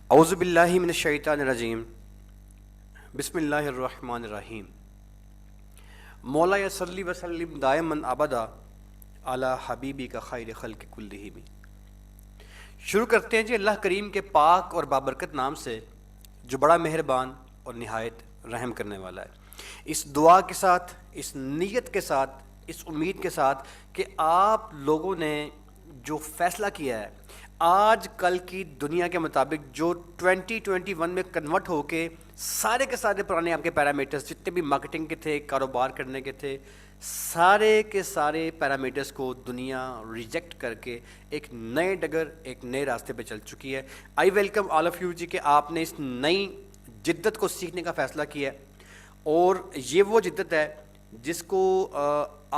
اعوذ باللہ من الشیطان الرجیم، بسم اللہ الرحمن الرحیم۔ مولا صلی وسلم دائماً ابدا علی حبیبی کا خیر خلق کلہم۔ شروع کرتے ہیں جی اللہ کریم کے پاک اور بابرکت نام سے جو بڑا مہربان اور نہایت رحم کرنے والا ہے، اس دعا کے ساتھ، اس نیت کے ساتھ، اس امید کے ساتھ کہ آپ لوگوں نے جو فیصلہ کیا ہے آج کل کی دنیا کے مطابق جو 2021 میں کنورٹ ہو کے سارے کے سارے پرانے آپ کے پیرامیٹرز جتنے بھی مارکیٹنگ کے تھے، کاروبار کرنے کے تھے، سارے کے سارے پیرامیٹرز کو دنیا ریجیکٹ کر کے ایک نئے ڈگر، ایک نئے راستے پہ چل چکی ہے۔ I welcome all of you جی کہ آپ نے اس نئی جدت کو سیکھنے کا فیصلہ کیا ہے، اور یہ وہ جدت ہے جس کو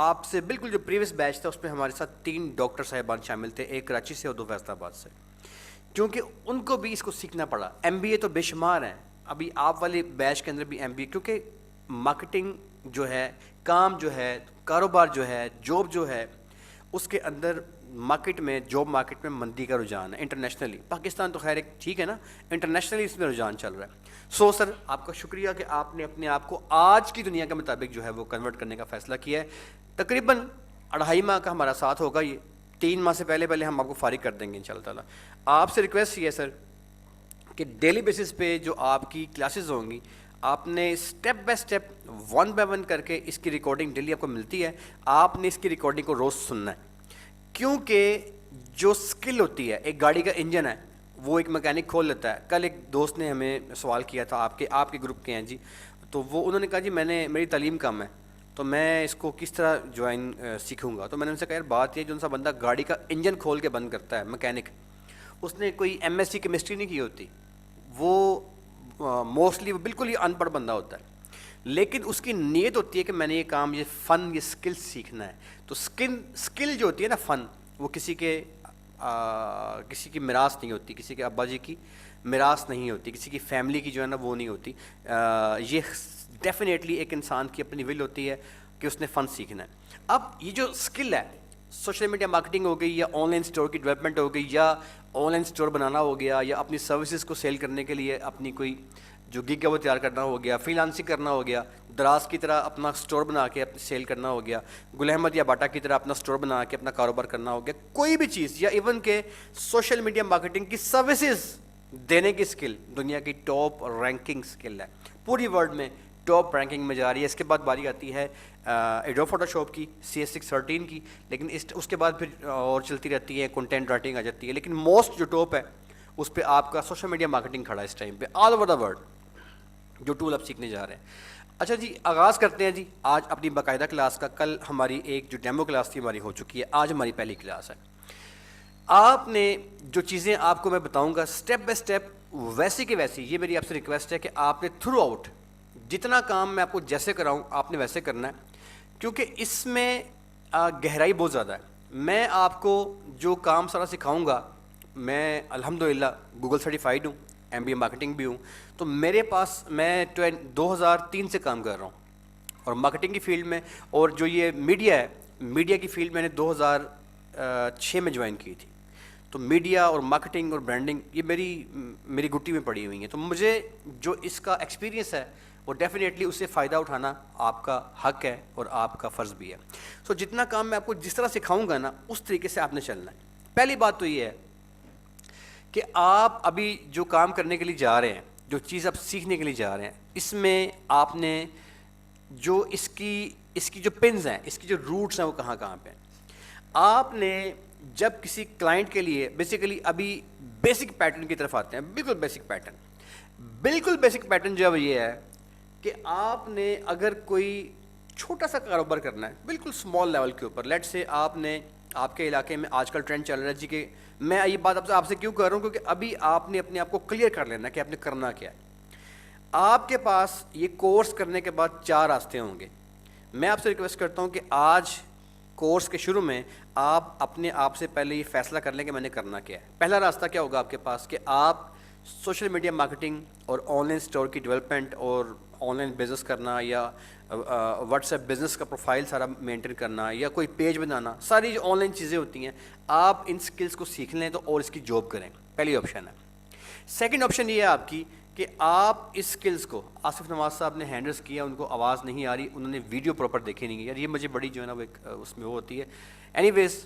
آپ سے بالکل جو پریویس بیچ تھا اس میں ہمارے ساتھ 3 ڈاکٹر صاحبان شامل تھے، ایک کراچی سے اور 2 فیصل آباد سے، کیونکہ ان کو بھی اس کو سیکھنا پڑا۔ ایم بی اے تو بے شمار ہیں، ابھی آپ والے بیچ کے اندر بھی ایم بی اے، کیونکہ مارکیٹنگ جو ہے، کام جو ہے، کاروبار جو ہے، جاب جو ہے، اس کے اندر مارکیٹ میں، جاب مارکیٹ میں مندی کا رجحان ہے انٹرنیشنلی۔ پاکستان تو خیر ایک ٹھیک ہے نا، انٹرنیشنلی اس میں رجحان چل رہا ہے۔ سو سر آپ کا شکریہ کہ آپ نے اپنے آپ کو آج کی دنیا کے مطابق جو ہے وہ کنورٹ کرنے کا فیصلہ کیا ہے۔ تقریباً 2.5 ماہ کا ہمارا ساتھ ہوگا، یہ 3 ماہ سے پہلے ہم آپ کو فارغ کر دیں گے انشاءاللہ تعالیٰ۔ آپ سے ریکویسٹ یہ ہے سر کہ ڈیلی بیسس پہ جو آپ کی کلاسز ہوں گی، آپ نے اسٹیپ بائی اسٹیپ 1 بائی 1 کر کے اس کی ریکارڈنگ ڈیلی آپ کو ملتی ہے، آپ نے اس کی ریکارڈنگ کو روز سننا ہے، کیونکہ جو سکل ہوتی ہے، ایک گاڑی کا انجن ہے وہ ایک میکینک کھول لیتا ہے۔ کل ایک دوست نے ہمیں سوال کیا تھا، آپ کے گروپ کے ہیں جی، تو انہوں نے کہا جی میری تعلیم کم ہے تو میں اس کو کس طرح سیکھوں گا؟ تو میں نے ان سے کہا یار بات یہ، جو سا بندہ گاڑی کا انجن کھول کے بند کرتا ہے میکینک، اس نے کوئی ایم ایس سی کیمسٹری نہیں کی ہوتی، وہ موسٹلی وہ بالکل ہی ان پڑھ بندہ ہوتا ہے، لیکن اس کی نیت ہوتی ہے کہ میں نے یہ کام، یہ فن، یہ سکل سیکھنا ہے۔ تو سکل جو ہوتی ہے نا، فن، وہ کسی کی میراث نہیں ہوتی، کسی کے ابا جی کی میراث نہیں ہوتی، کسی کی فیملی کی جو ہے نا وہ نہیں ہوتی۔ یہ ڈیفینیٹلی ایک انسان کی اپنی ول ہوتی ہے کہ اس نے فن سیکھنا ہے۔ اب یہ جو سکل ہے، سوشل میڈیا مارکیٹنگ ہو گئی، یا آن لائن اسٹور کی ڈیولپمنٹ ہو گئی، یا آن لائن اسٹور بنانا ہو گیا، یا اپنی سروسز کو سیل کرنے کے لیے اپنی کوئی جو گگ ہے وہ تیار کرنا ہو گیا، فری لانسنگ کرنا ہو گیا، دراز کی طرح اپنا اسٹور بنا کے اپنی سیل کرنا ہو گیا، گل احمد یا باٹا کی طرح اپنا اسٹور بنا کے اپنا کاروبار کرنا ہو گیا، کوئی بھی چیز، یا ایون کہ سوشل میڈیا مارکیٹنگ کی سروسز دینے کی اسکل دنیا کی ٹاپ رینکنگ اسکل ہے، پوری ورلڈ میں ٹاپ رینکنگ میں جا رہی ہے۔ اس کے بعد باری آتی ہے ایڈوب فوٹو شاپ کی، CS613 کی، لیکن اس کے بعد پھر اور چلتی رہتی ہے، کنٹینٹ رائٹنگ آ جاتی ہے، لیکن موسٹ جو ٹاپ ہے اس پہ آپ کا سوشل میڈیا مارکیٹنگ کھڑا ہے اس ٹائم پہ آل اوور دا ورلڈ، جو ٹول آپ سیکھنے جا رہے ہیں۔ اچھا جی، آغاز کرتے ہیں جی آج اپنی باقاعدہ کلاس کا۔ کل ہماری ایک جو ڈیمو کلاس تھی ہماری ہو چکی ہے، آج ہماری پہلی کلاس ہے۔ آپ نے جو چیزیں آپ کو میں بتاؤں گا اسٹیپ بائی اسٹیپ ویسی کی ویسی، یہ میری آپ سے ریکویسٹ ہے کہ آپ نے تھرو آؤٹ جتنا کام میں آپ کو جیسے کراؤں آپ نے ویسے کرنا ہے، کیونکہ اس میں گہرائی بہت زیادہ ہے۔ میں آپ کو جو کام سارا سکھاؤں گا، میں الحمدللہ گوگل سرٹیفائیڈ ہوں، MBA مارکیٹنگ بھی ہوں، تو میرے پاس میں 2003 سے کام کر رہا ہوں اور مارکیٹنگ کی فیلڈ میں، اور جو یہ میڈیا ہے، میڈیا کی فیلڈ میں نے 2006 میں جوائن کی تھی۔ تو میڈیا اور مارکیٹنگ اور برانڈنگ یہ میری گٹی میں پڑی ہوئی ہیں، تو مجھے جو اس کا ایکسپیرینس ہے وہ ڈیفینیٹلی اس سے فائدہ اٹھانا آپ کا حق ہے اور آپ کا فرض بھی ہے۔ سو جتنا کام میں آپ کو جس طرح سکھاؤں گا نا، اس طریقے سے آپ نے چلنا ہے۔ پہلی بات تو یہ ہے کہ آپ ابھی جو کام کرنے کے لیے جا رہے ہیں، جو چیز آپ سیکھنے کے لیے جا رہے ہیں، اس میں آپ نے جو اس کی جو پنز ہیں، اس کی جو روٹس ہیں وہ کہاں پہ ہیں۔ آپ نے جب کسی کلائنٹ کے لیے بیسیکلی ابھی بیسک پیٹرن کی طرف آتے ہیں، بالکل بیسک پیٹرن جو ہے وہ یہ ہے کہ آپ نے اگر کوئی چھوٹا سا کاروبار کرنا ہے، بالکل اسمال لیول کے اوپر، لیٹ سے آپ کے علاقے میں آج کل ٹرینڈ چل رہا ہے جی، کہ میں یہ بات آپ سے کیوں کر رہا ہوں، کیونکہ ابھی آپ نے اپنے آپ کو کلیئر کر لینا کہ آپ نے کرنا کیا ہے۔ آپ کے پاس یہ کورس کرنے کے بعد 4 راستے ہوں گے۔ میں آپ سے ریکویسٹ کرتا ہوں کہ آج کورس کے شروع میں آپ اپنے آپ سے پہلے یہ فیصلہ کر لیں کہ میں نے کرنا کیا ہے۔ پہلا راستہ کیا ہوگا آپ کے پاس کہ آپ سوشل میڈیا مارکیٹنگ اور آن لائن اسٹور کی ڈیولپمنٹ اور آن لائن بزنس کرنا، یا واٹس ایپ بزنس کا پروفائل سارا مینٹین کرنا، یا کوئی پیج بنانا، ساری جو آن لائن چیزیں ہوتی ہیں، آپ ان سکلز کو سیکھ لیں تو اور اس کی جاب کریں، پہلی آپشن ہے۔ سیکنڈ آپشن یہ ہے آپ کی کہ آپ اس اسکلس کو، آصف نواز صاحب نے ہینڈلس کیا، ان کو آواز نہیں آ رہی، انہوں نے ویڈیو پراپر دیکھی نہیں یار، یہ مجھے بڑی جو ہے نا وہ ایک اس میں وہ ہوتی ہے. اینی ویز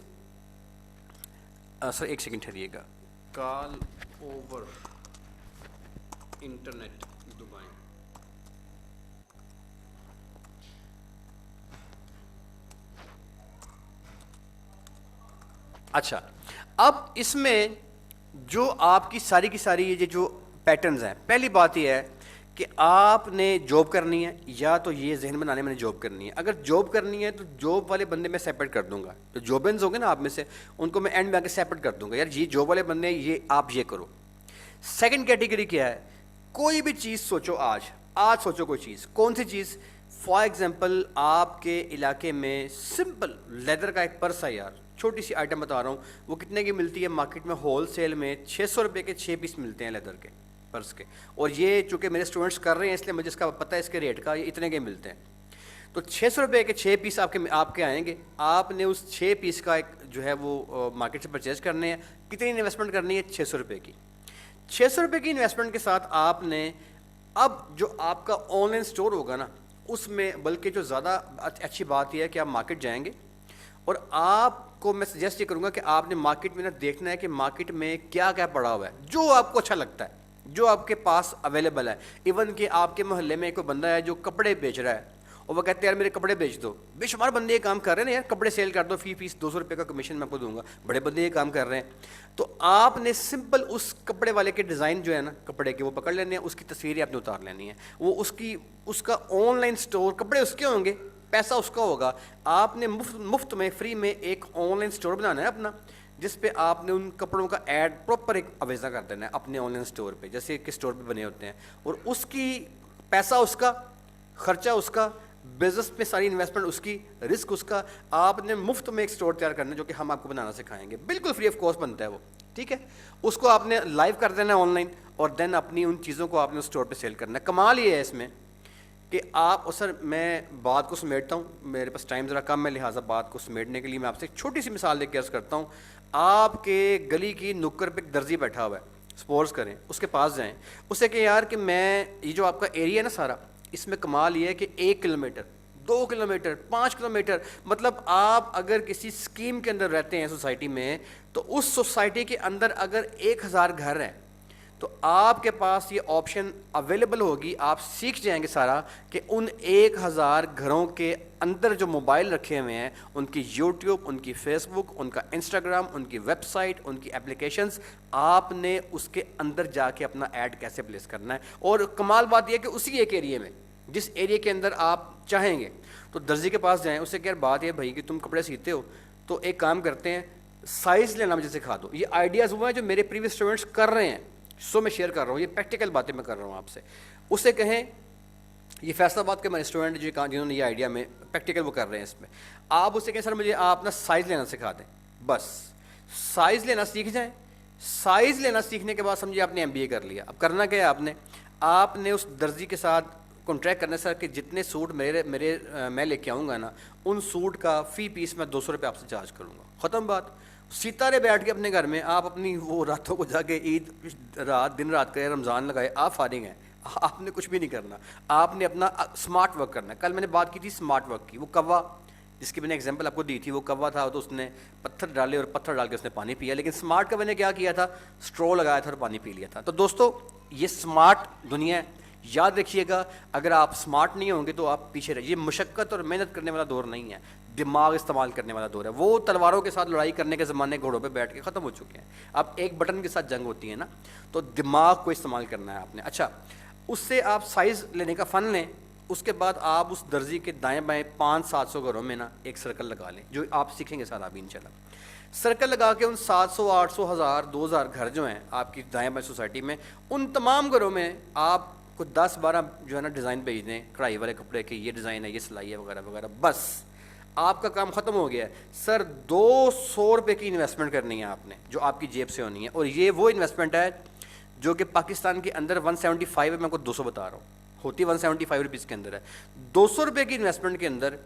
سر ایک سیکنڈ ٹھہریے گا. کال اوور انٹرنیٹ دبائیں. اچھا اب اس میں جو آپ کی ساری یہ جو پیٹرنز ہیں، پہلی بات یہ ہے کہ آپ نے جاب کرنی ہے، یا تو یہ ذہن بنانے میں نے جاب کرنی ہے. اگر جاب کرنی ہے تو جاب والے بندے میں سیپریٹ کر دوں گا، جو جابنز ہوں گے نا آپ میں سے، ان کو میں اینڈ میں آ کے سیپریٹ کر دوں گا، یار یہ جاب والے بندے ہیں، یہ آپ یہ کرو. سیکنڈ کیٹیگری کیا ہے؟ کوئی بھی چیز سوچو، آج سوچو کوئی چیز. کون سی چیز؟ فار ایگزامپل آپ کے علاقے میں سمپل لیدر کا ایک پرس ہے یار، چھوٹی سی آئٹم بتا رہا ہوں، وہ کتنے کی ملتی ہے مارکیٹ میں؟ ہول سیل میں 600 روپے کے 6 پیس ملتے ہیں لیدر کے پرس کے. اور یہ چونکہ میرے اسٹوڈنٹس کر رہے ہیں اس لیے مجھے اس کا پتہ ہے اس کے ریٹ کا، یہ اتنے کے ملتے ہیں. تو 600 روپے کے 6 پیس آپ کے آئیں گے. آپ نے اس 6 پیس کا ایک جو ہے وہ مارکیٹ سے پرچیز کرنے ہیں. کتنی انویسٹمنٹ کرنی ہے؟ 600 روپے کی. 600 روپے کی انویسٹمنٹ کے ساتھ آپ نے اب جو آپ کا آن لائن اسٹور ہوگا نا، اس میں بلکہ جو زیادہ اچھی بات یہ ہے کہ آپ مارکیٹ جائیں گے، اور آپ کو میں سجیسٹ یہ کروں گا کہ آپ نے مارکیٹ میں نا دیکھنا ہے کہ مارکیٹ میں کیا کیا پڑا ہوا ہے، جو آپ کو اچھا لگتا ہے، جو آپ کے پاس اویلیبل ہے. ایون کہ آپ کے محلے میں کوئی بندہ ہے جو کپڑے بیچ رہا ہے، اور وہ کہتے ہیں یار میرے کپڑے بیچ دو. بے شمار بندے یہ کام کر رہے ہیں نا یار، کپڑے سیل کر دو، فی پیس 200 روپے کا کمیشن میں آپ کو دوں گا. بڑے بندے یہ کام کر رہے ہیں. تو آپ نے سمپل اس کپڑے والے کے ڈیزائن جو ہے نا کپڑے کے، وہ پکڑ لینے ہیں، اس کی تصویریں آپ نے اتار لینی ہے. وہ اس کا آن لائن اسٹور، کپڑے اس کے ہوں گے، پیسہ اس کا ہوگا. آپ نے مفت میں فری میں ایک آن لائن اسٹور بنانا ہے اپنا، جس پہ آپ نے ان کپڑوں کا ایڈ پراپر ایک اویزا کر دینا ہے اپنے آن لائن اسٹور پہ، جیسے کہ اسٹور پہ بنے ہوتے ہیں. اور اس کی پیسہ اس کا، خرچہ اس کا، بزنس میں ساری انویسٹمنٹ اس کی، رسک اس کا. آپ نے مفت میں ایک اسٹور تیار کرنا ہے جو کہ ہم آپ کو بنانا سکھائیں گے، بالکل فری آف کاسٹ بنتا ہے وہ، ٹھیک ہے. اس کو آپ نے لائیو کر دینا ہے آن لائن، اور دین اپنی ان چیزوں کو آپ نے اس اسٹور پہ سیل کرنا ہے. کمال یہ ہے اس میں کہ آپ، سر میں بات کو سمیٹتا ہوں، میرے پاس ٹائم ذرا کم ہے، لہٰذا بات کو سمیٹنے کے لیے میں آپ سے ایک چھوٹی سی مثال لے کے عرض کرتا ہوں. آپ کے گلی کی نکر پہ ایک درزی بیٹھا ہوا ہے، سپوز کریں اس کے پاس جائیں، اسے کہ یار کہ میں یہ جو آپ کا ایریا ہے نا سارا، اس میں کمال یہ ہے کہ 1 کلومیٹر، 2 کلومیٹر، 5 کلومیٹر، مطلب آپ اگر کسی اسکیم کے اندر رہتے ہیں سوسائٹی میں، تو اس سوسائٹی کے اندر اگر 1000 گھر ہیں تو آپ کے پاس یہ آپشن اویلیبل ہوگی. آپ سیکھ جائیں گے سارا کہ ان 1000 گھروں کے اندر جو موبائل رکھے ہوئے ہیں، ان کی یوٹیوب، ان کی فیس بک، ان کا انسٹاگرام، ان کی ویب سائٹ، ان کی اپلیکیشنز، آپ نے اس کے اندر جا کے اپنا ایڈ کیسے پلیس کرنا ہے. اور کمال بات یہ کہ اسی ایک ایریے میں، جس ایریے کے اندر آپ چاہیں گے، تو درزی کے پاس جائیں، اس سے کہ یار بات یہ بھائی کہ تم کپڑے سیتے ہو، تو ایک کام کرتے ہیں، سائز لینا مجھے سکھا دو. یہ آئیڈیاز وہ ہیں جو میرے پریویس اسٹوڈنٹس کر رہے ہیں، سو میں شیئر کر رہا ہوں، یہ پریکٹیکل باتیں میں کر رہا ہوں آپ سے. اسے کہیں، یہ فیصلہ بات کے میرے اسٹوڈنٹ جنہوں نے یہ آئیڈیا میں پریکٹیکل وہ کر رہے ہیں اس میں، آپ اسے کہیں سر مجھے آپ نا سائز لینا سکھا دیں. بس سائز لینا سیکھ جائیں. سائز لینا سیکھنے کے بعد سمجھیے آپ نے MBA کر لیا. اب کرنا کیا ہے آپ نے اس درزی کے ساتھ کانٹریکٹ کرنا ہے، سر کہ جتنے سوٹ میں لے کے آؤں گا نا، ان سوٹ کا فی پیس میں 200 روپے آپ سے چارج کروں گا. ختم بات. سیتا رہے بیٹھ کے اپنے گھر میں، آپ اپنی وہ راتوں کو جا کے عید رات دن رات کا رمضان لگائے، آپ فارغ ہیں، آپ نے کچھ بھی نہیں کرنا. آپ نے اپنا اسمارٹ ورک کرنا ہے. کل میں نے بات کی تھی اسمارٹ ورک کی. وہ کوا جس کی میں نے ایگزامپل آپ کو دی تھی، وہ کوا تھا، تو اس نے پتھر ڈالے اور پتھر ڈال کے اس نے پانی پیا. لیکن اسمارٹ کوا نے کیا کیا تھا؟ اسٹرو لگایا تھا اور پانی پی لیا تھا. تو دوستو یہ اسمارٹ دنیا ہے. یاد رکھیے گا، اگر آپ اسمارٹ نہیں ہوں گے تو آپ پیچھے رہیے. یہ مشقت اور محنت کرنے والا دور نہیں ہے، دماغ استعمال کرنے والا دور ہے. وہ تلواروں کے ساتھ لڑائی کرنے کے زمانے گھوڑوں پہ بیٹھ کے ختم ہو چکے ہیں. اب ایک بٹن کے ساتھ جنگ ہوتی ہے نا، تو دماغ کو استعمال کرنا ہے آپ نے. اچھا، اس سے آپ سائز لینے کا فن لیں. اس کے بعد آپ اس درزی کے دائیں بائیں 500-700 گھروں میں نا ایک سرکل لگا لیں، جو آپ سیکھیں گے سارا ابھی انشاءاللہ. سرکل لگا کے ان 700، 800، 1000، 2000 گھر جو ہیں آپ کی دائیں بائیں سوسائٹی میں، ان تمام گھروں میں آپ کو 10-12 جو ہے نا ڈیزائن بھیج دیں کڑھائی والے کپڑے کے، یہ ڈیزائن ہے، یہ سلائی ہے، وغیرہ وغیرہ. بس آپ کا کام ختم ہو گیا ہے. سر 200 روپے کی انویسٹمنٹ کرنی ہے آپ نے، جو آپ کی جیب سے ہونی ہے. اور یہ وہ انویسٹمنٹ ہے جو کہ پاکستان کے اندر 175 ہے. میں آپ کو 200 بتا رہا ہوں، ہوتی 175 روپیز کے اندر ہے. 200 روپے کی انویسٹمنٹ کے اندر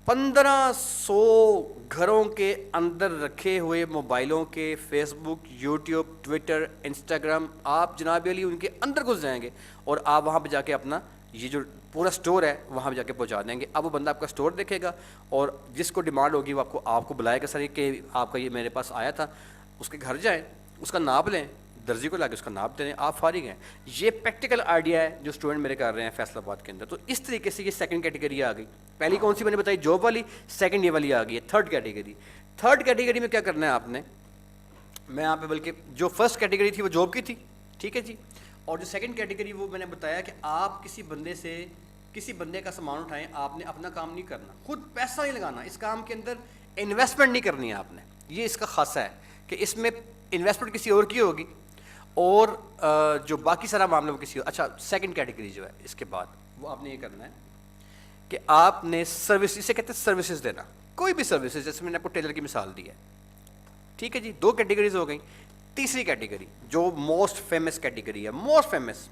1500 گھروں کے اندر رکھے ہوئے موبائلوں کے فیس بک، یوٹیوب، ٹویٹر، انسٹاگرام، آپ جناب علی ان کے اندر گھس جائیں گے اور آپ وہاں پہ جا کے اپنا یہ جو پورا سٹور ہے وہاں پہ جا کے پہنچا دیں گے. اب وہ بندہ آپ کا سٹور دیکھے گا اور جس کو ڈیمانڈ ہوگی وہ آپ کو بلائے گا، سر کہ آپ کا یہ میرے پاس آیا تھا. اس کے گھر جائیں، اس کا ناپ لیں، درزی کو لا کے اس کا ناپ دیں، آپ فارغ ہیں. یہ پریکٹیکل آئیڈیا ہے جو اسٹوڈنٹ میرے کر رہے ہیں فیصل آباد کے اندر. تو اس طریقے سے یہ سیکنڈ کیٹیگری آ گئی. پہلی کون سی میں نے بتائی؟ جاب والی. سیکنڈ یہ والی آ گئی ہے تھرڈ کیٹیگری. تھرڈ کیٹیگری میں کیا کرنا ہے آپ نے، میں یہاں پہ بلکہ جو فرسٹ کیٹیگری تھی وہ جاب کی تھی، ٹھیک ہے جی، اور جو سیکنڈ کیٹیگری وہ میں نے بتایا کہ آپ کسی بندے کا سامان اٹھائیں، آپ نے اپنا کام نہیں کرنا، خود پیسہ نہیں لگانا، اس کام کے اندر انویسٹمنٹ نہیں کرنی ہے آپ نے. یہ اس کا خاصہ ہے کہ اس میں انویسٹمنٹ کسی اور کی ہوگی اور جو باقی سارا معاملہ وہ کسی اور. اچھا سیکنڈ کیٹیگری جو ہے اس کے بعد وہ آپ نے یہ کرنا ہے کہ آپ نے سروس، اسے کہتے ہیں سروسز دینا، کوئی بھی سروسز، جیسے میں نے آپ کو ٹیلر کی مثال دی ہے، ٹھیک ہے جی. 2 کیٹیگریز ہو گئیں. تیسری کیٹیگری جو موسٹ فیمس کیٹیگری ہے، موسٹ فیمس،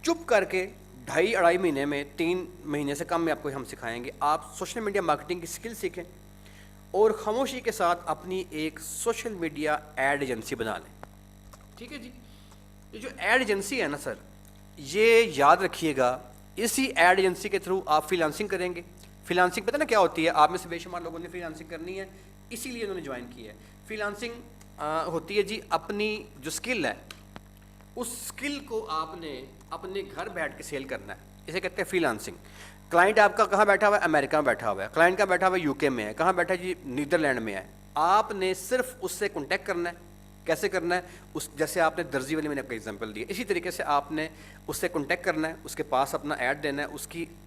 چپ کر کے 2.5 مہینے میں 3 مہینے سے کم میں آپ کو ہم سکھائیں گے. آپ سوشل میڈیا مارکیٹنگ کی سکل سیکھیں اور خاموشی کے ساتھ اپنی ایک سوشل میڈیا ایڈ ایجنسی بنا لیں. ٹھیک ہے جی. یہ جو ایڈ ایجنسی ہے نا سر، یہ یاد رکھیے گا، اسی ایڈ ایجنسی کے تھرو آپ فری لانسنگ کریں گے. فری لانسنگ پتہ نا کیا ہوتی ہے؟ آپ میں سے بے شمار لوگوں نے فری لانسنگ کرنی ہے، اسی لیے انہوں نے جوائن کی ہے. فری لانسنگ ہوتی ہے جی اپنی جو سکل ہے اس سکل کو آپ نے اپنے گھر بیٹھ کے سیل کرنا ہے، اسے کہتے ہیں فری لانسنگ. کلائنٹ آپ کا کہاں بیٹھا ہوا ہے؟ امریکہ میں بیٹھا ہوا ہے. کلائنٹ کہاں بیٹھا ہوا ہے؟ UK میں ہے. کہاں بیٹھا ہے جی؟ نیدرلینڈ میں ہے. آپ نے صرف اس سے کانٹیکٹ کرنا ہے. کیسے کرنا ہے؟ جیسے آپ نے درزی والی میں نے آپ کو ایگزامپل دی، اسی طریقے سے آپ نے اس سے کانٹیکٹ کرنا ہے، اس کے پاس اپنا ایڈ دینا ہے،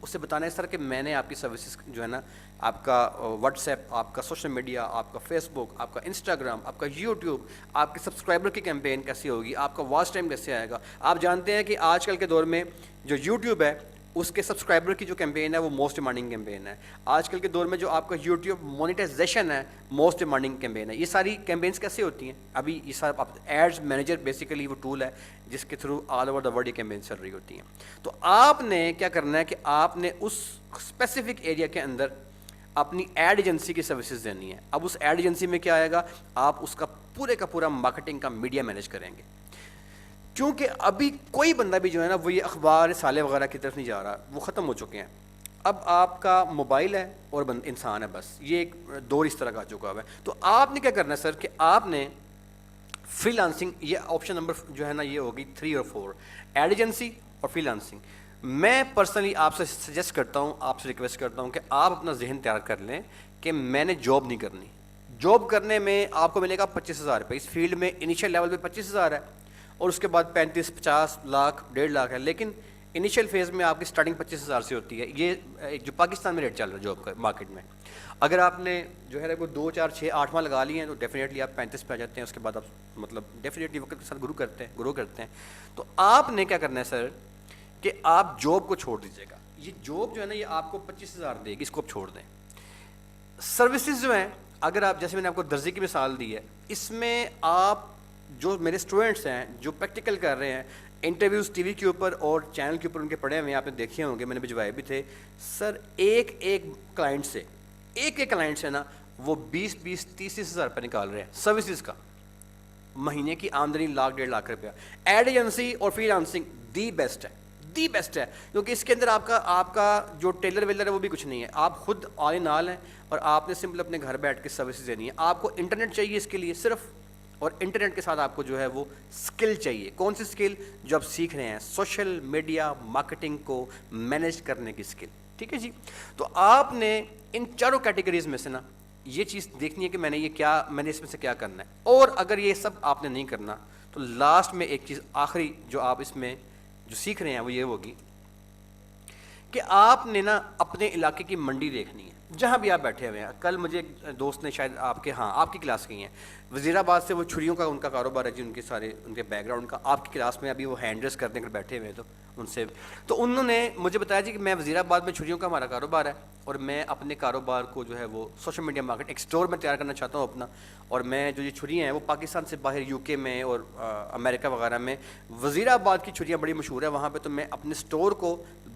اس سے بتانا ہے سر کہ میں نے آپ کی سروسز جو ہے نا، آپ کا واٹس ایپ، آپ کا سوشل میڈیا، آپ کا فیس بک، آپ کا انسٹاگرام، آپ کا یوٹیوب، آپ کے سبسکرائبر کی کیمپین کیسی ہوگی، آپ کا واچ ٹائم کیسے آئے گا. آپ جانتے ہیں کہ آج کل کے دور میں جو یوٹیوب ہے اس کے سبسکرائبر کی جو کیمپین ہے وہ موسٹ ڈیمانڈنگ کیمپین ہے. آج کل کے دور میں جو آپ کا یوٹیوب مونیٹائزیشن ہے موسٹ ڈیمانڈنگ کیمپین ہے. یہ ساری کیمپینس کیسے ہوتی ہیں؟ ابھی یہ سارا ایڈز مینیجر بیسیکلی وہ ٹول ہے جس کے through all over the world یہ کیمپین چل رہی ہوتی ہیں. تو آپ نے کیا کرنا ہے کہ آپ نے اس اسپیسیفک ایریا کے اندر اپنی ایڈ ایجنسی کی سروسز دینی ہے. اب اس ایڈ ایجنسی میں کیا آئے گا؟ آپ اس کا پورا مارکیٹنگ کا میڈیا مینیج کریں گے. کیونکہ ابھی کوئی بندہ بھی جو ہے نا وہ یہ اخبار رسالے وغیرہ کی طرف نہیں جا رہا، وہ ختم ہو چکے ہیں. اب آپ کا موبائل ہے اور انسان ہے، بس یہ ایک دور اس طرح کا آ چکا ہوا ہے. تو آپ نے کیا کرنا ہے سر کہ آپ نے فری لانسنگ، یہ آپشن نمبر جو ہے نا یہ ہوگی 3 اور 4، ایڈ ایجنسی اور فری لانسنگ. میں پرسنلی آپ سے سجیسٹ کرتا ہوں، آپ سے ریکویسٹ کرتا ہوں کہ آپ اپنا ذہن تیار کر لیں کہ میں نے جاب نہیں کرنی. جاب کرنے میں آپ کو ملے گا 25,000 روپے. اس فیلڈ میں انیشیل لیول پہ 25,000 ہے اور اس کے بعد 35، 50 لاکھ، 1.5 لاکھ ہے. لیکن انیشیل فیز میں آپ کی سٹارٹنگ 25,000 سے ہوتی ہے. یہ جو پاکستان میں ریٹ چل رہا ہے جاب کا مارکیٹ میں، اگر آپ نے جو ہے کوئی 2، 4، 6، 8 ماہ لگا لیے ہیں تو ڈیفینیٹلی آپ 35 پہ آ جاتے ہیں. اس کے بعد آپ مطلب ڈیفینیٹلی وقت کے ساتھ گرو کرتے ہیں. تو آپ نے کیا کرنا ہے سر کہ آپ جاب کو چھوڑ دیجیے گا. یہ جاب جو ہے نا یہ آپ کو 25,000 دے گی، اس کو آپ چھوڑ دیں. سروسز جو ہیں، اگر آپ جیسے میں نے آپ کو درزی کی مثال دی ہے، اس میں آپ جو میرے اسٹوڈنٹس ہیں جو پریکٹیکل کر رہے ہیں، انٹرویوز ٹی وی کے اوپر اور چینل کے اوپر ان کے پڑھے ہوئے ہیں، آپ نے دیکھے ہوں گے، میں نے بھجوائے بھی تھے سر. ایک کلائنٹ سے نا وہ 20، 30 ہزار روپے نکال رہے ہیں سروسز کا. مہینے کی آمدنی 1 لاکھ، 1.5 لاکھ روپیہ. ایڈ ایجنسی اور فری لانسنگ دی بیسٹ ہے کیونکہ اس کے اندر آپ کا جو ٹیلر ویلر ہے وہ بھی کچھ نہیں ہے. آپ خود آل ان آل ہیں اور آپ نے سمپل اپنے گھر بیٹھ کے سروسز دینی ہے. آپ کو انٹرنیٹ چاہیے اس کے لیے صرف، اور انٹرنیٹ کے ساتھ آپ کو جو ہے وہ سکل چاہیے. کون سی سکل؟ جو آپ سیکھ رہے ہیں، سوشل میڈیا مارکیٹنگ کو مینیج کرنے کی سکل. ٹھیک ہے جی. تو آپ نے ان چاروں کیٹیگریز میں سے نا یہ چیز دیکھنی ہے کہ میں نے اس میں سے کیا کرنا ہے. اور اگر یہ سب آپ نے نہیں کرنا تو لاسٹ میں ایک چیز آخری جو آپ اس میں جو سیکھ رہے ہیں وہ یہ ہوگی کہ آپ نے نا اپنے علاقے کی منڈی دیکھنی ہے جہاں بھی آپ بیٹھے ہوئے ہیں. کل مجھے ایک دوست نے شاید آپ کی کلاس کی ہیں، وزیر آباد سے، وہ چھریوں کا ان کا کاروبار ہے جی، ان کے بیک گراؤنڈ کا. آپ کی کلاس میں ابھی وہ ہینڈ ریس کرنے کر بیٹھے ہوئے ہیں تو انہوں نے مجھے بتایا جی کہ میں وزیر آباد میں چھریوں کا ہمارا کاروبار ہے اور میں اپنے کاروبار کو جو ہے وہ سوشل میڈیا مارکیٹ ایک اسٹور میں تیار کرنا چاہتا ہوں اپنا. اور میں جو یہ چھریاں ہیں وہ پاکستان سے باہر UK میں اور امریکہ وغیرہ میں، وزیر آباد کی چھریاں بڑی مشہور ہے وہاں پہ، تو میں اپنے اسٹور کو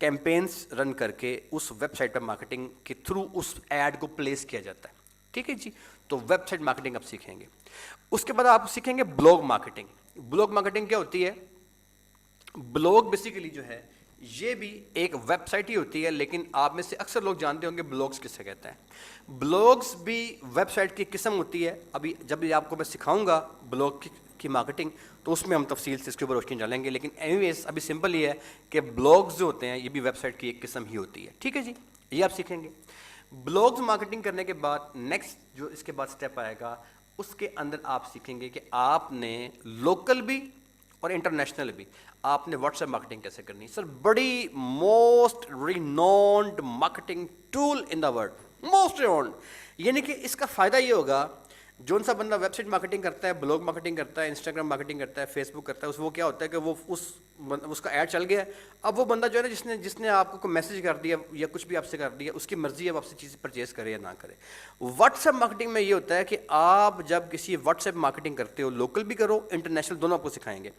کیمپینس رن کر کے اس ویب سائٹ پہ مارکیٹنگ کے تھرو اس ایڈ کو پلیس کیا جاتا ہے. ٹھیک ہے جی, تو ویب سائٹ مارکیٹنگ آپ سیکھیں گے. اس کے بعد آپ سیکھیں گے بلاگ مارکیٹنگ. بلاگ مارکیٹنگ کیا ہوتی ہے؟ بلاگ بیسیکلی جو ہے یہ بھی ایک ویب سائٹ ہی ہوتی ہے, لیکن آپ میں سے اکثر لوگ جانتے ہوں گے بلاگس کس سے کہتے ہیں. بلاگس بھی ویب سائٹ کی قسم ہوتی ہے. ابھی جب بھی آپ کو میں سکھاؤں گا بلاگ کی مارکیٹنگ تو اس میں ہم تفصیل سے اس کے اوپر روشنی ڈالیں گے, لیکن اینی ویز ابھی سمپل یہ ہے کہ بلاگز جو ہوتے ہیں یہ بھی ویب سائٹ کی ایک قسم ہی ہوتی ہے. ٹھیک ہے جی, یہ آپ سیکھیں گے. بلاگز مارکیٹنگ کرنے کے بعد نیکسٹ جو اس کے بعد اسٹیپ آئے گا, اس کے اندر آپ سیکھیں گے کہ آپ نے لوکل بھی اور انٹرنیشنل بھی آپ نے واٹس ایپ مارکیٹنگ کیسے کرنی. سر بڑی most renowned marketing tool in the world, most renowned. یعنی کہ اس کا فائدہ یہ ہوگا, جون سا بندہ ویب سائٹ مارکیٹنگ کرتا ہے, بلاگ مارکیٹنگ کرتا ہے, انسٹاگرام مارکیٹنگ کرتا ہے, فیس بک کرتا ہے, وہ کیا ہوتا ہے کہ وہ اس کا ایڈ چل گیا. اب وہ بندہ جو ہے نا جس نے آپ کو میسج کر دیا یا کچھ بھی آپ سے کر دیا, اس کی مرضی ہے اب آپ سے چیز پرچیز کرے یا نہ کرے. واٹس ایپ مارکیٹنگ میں یہ ہوتا ہے کہ آپ جب کسی واٹس ایپ مارکیٹنگ کرتے ہو, لوکل بھی کرو انٹرنیشنل دونوں آپ کو سکھائیں گے.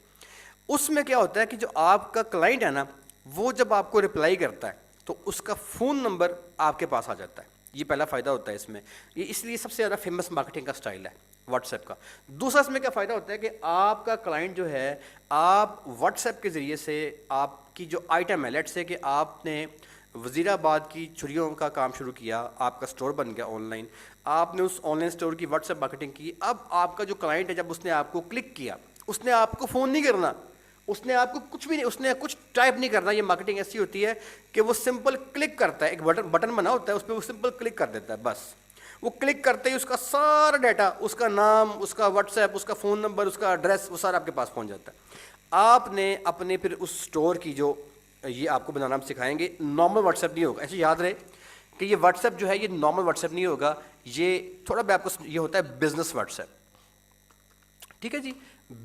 اس میں کیا ہوتا ہے کہ جو آپ کا کلائنٹ ہے نا, وہ جب آپ کو رپلائی کرتا ہے تو اس کا فون نمبر آپ کے پاس آ جاتا ہے. یہ پہلا فائدہ ہوتا ہے اس میں, یہ اس لیے سب سے زیادہ فیمس مارکیٹنگ کا سٹائل ہے واٹس ایپ کا. دوسرا اس میں کیا فائدہ ہوتا ہے کہ آپ کا کلائنٹ جو ہے, آپ واٹس ایپ کے ذریعے سے آپ کی جو آئٹم ہے, لیٹ سے کہ آپ نے وزیر آباد کی چھریوں کا کام شروع کیا, آپ کا سٹور بن گیا آن لائن, آپ نے اس آن لائن سٹور کی واٹس ایپ مارکیٹنگ کی. اب آپ کا جو کلائنٹ ہے جب اس نے آپ کو کلک کیا, اس نے آپ کو فون نہیں کرنا, اس نے آپ کو کچھ بھی نہیں, اس نے کچھ ٹائپ نہیں کرنا. یہ مارکیٹنگ ایسی ہوتی ہے کہ وہ سمپل کلک کرتا ہے, ایک بٹن بنا ہوتا ہے اس پہ وہ سمپل کلک کر دیتا ہے. بس وہ کلک کرتے ہی اس کا سارا ڈیٹا, اس کا نام, اس کا واٹس ایپ, اس کا فون نمبر, اس کا ایڈریس, وہ سارا آپ کے پاس پہنچ جاتا ہے. آپ نے اپنے پھر اس سٹور کی جو یہ آپ کو بنانا ہم سکھائیں گے, نارمل واٹس ایپ نہیں ہوگا. ایسے یاد رہے کہ یہ واٹس ایپ جو ہے یہ نارمل واٹس ایپ نہیں ہوگا, یہ تھوڑا بھی آپ کو یہ ہوتا ہے بزنس واٹس ایپ. ٹھیک ہے جی,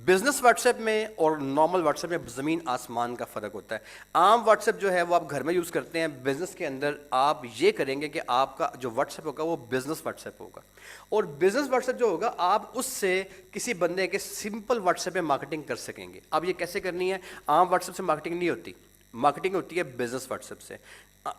بزنس واٹس ایپ میں اور نارمل واٹس ایپ میں زمین آسمان کا فرق ہوتا ہے. عام واٹس ایپ جو ہے وہ آپ گھر میں یوز کرتے ہیں, بزنس کے اندر آپ یہ کریں گے کہ آپ کا جو واٹس ایپ ہوگا وہ بزنس واٹس ایپ ہوگا, اور بزنس واٹس ایپ جو ہوگا آپ اس سے کسی بندے کے سمپل واٹس ایپ پہ مارکیٹنگ کر سکیں گے. اب یہ کیسے کرنی ہے؟ عام واٹس ایپ سے مارکیٹنگ نہیں ہوتی, مارکیٹنگ ہوتی ہے بزنس واٹس ایپ سے.